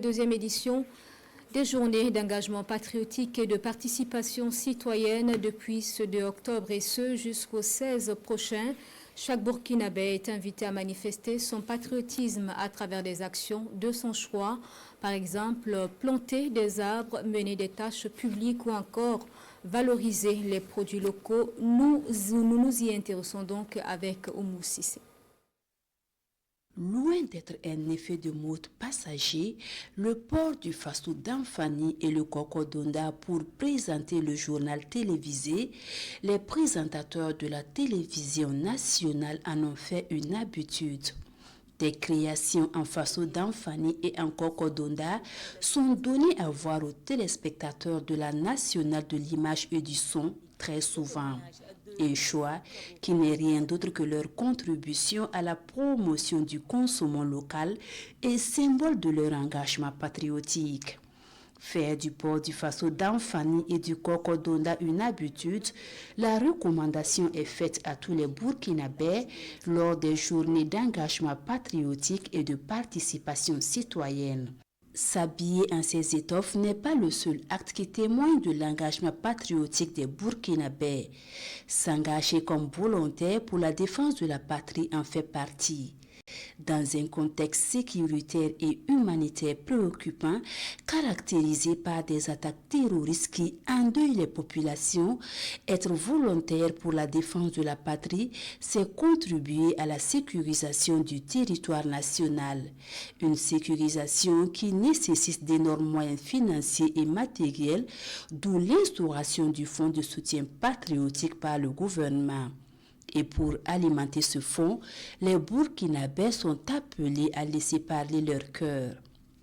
Deuxième édition des journées d'engagement patriotique et de participation citoyenne depuis ce 2 octobre et ce jusqu'au 16 prochain. Chaque Burkinabé est invité à manifester son patriotisme à travers des actions de son choix. Par exemple, planter des arbres, mener des tâches publiques ou encore valoriser les produits locaux. Nous nous y intéressons donc avec Oumou Sissé. Loin d'être un effet de mode passager, le port du Fassou d'Anfani et le Kokodonda pour présenter le journal télévisé, les présentateurs de la télévision nationale en ont fait une habitude. Des créations en Fassou d'Anfani et en Kokodonda sont données à voir aux téléspectateurs de la nationale de l'image et du son très souvent. Un choix qui n'est rien d'autre que leur contribution à la promotion du consommant local et symbole de leur engagement patriotique. Faire du port du Fassou d'Anfani et du Kokodonda une habitude, la recommandation est faite à tous les Burkinabés lors des journées d'engagement patriotique et de participation citoyenne. S'habiller en ces étoffes n'est pas le seul acte qui témoigne de l'engagement patriotique des Burkinabés. S'engager comme volontaire pour la défense de la patrie en fait partie. Dans un contexte sécuritaire et humanitaire préoccupant, caractérisé par des attaques terroristes qui endeuillent les populations, être volontaire pour la défense de la patrie, c'est contribuer à la sécurisation du territoire national. Une sécurisation qui nécessite d'énormes moyens financiers et matériels, d'où l'instauration du fonds de soutien patriotique par le gouvernement. Et pour alimenter ce fonds, les Burkinabés sont appelés à laisser parler leur cœur.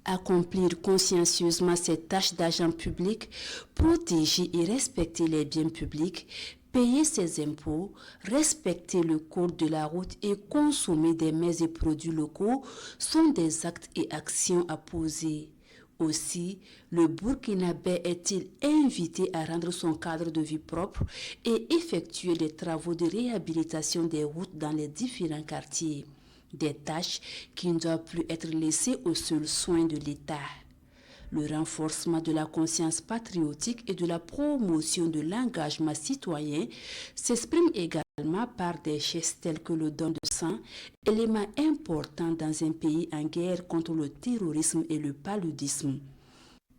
Accomplir consciencieusement ces tâches d'agent public, protéger et respecter les biens publics, payer ses impôts, respecter le code de la route et consommer des mets et produits locaux sont des actes et actions à poser. Aussi, le Burkinabé est-il invité à rendre son cadre de vie propre et effectuer des travaux de réhabilitation des routes dans les différents quartiers. Des tâches qui ne doivent plus être laissées aux seuls soins de l'État. Le renforcement de la conscience patriotique et de la promotion de l'engagement citoyen s'exprime également par des gestes tels que le don de sang, élément important dans un pays en guerre contre le terrorisme et le paludisme.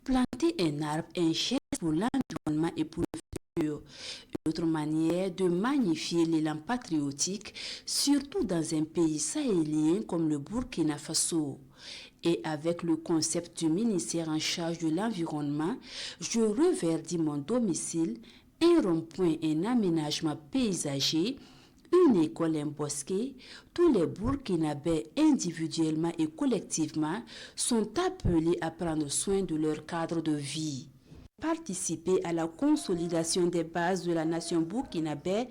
Planter un arbre est un geste pour l'environnement et pour le futur. Une autre manière de magnifier l'élan patriotique, surtout dans un pays sahélien comme le Burkina Faso. Et avec le concept du ministère en charge de l'environnement, je reverdis mon domicile, un rond-point, un aménagement paysager, une école, un bosquet. Tous les Burkinabés individuellement et collectivement sont appelés à prendre soin de leur cadre de vie. Participer à la consolidation des bases de la nation burkinabé,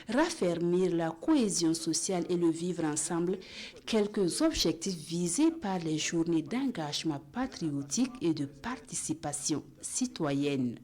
raffermir la cohésion sociale et le vivre ensemble, quelques objectifs visés par les journées d'engagement patriotique et de participation citoyenne.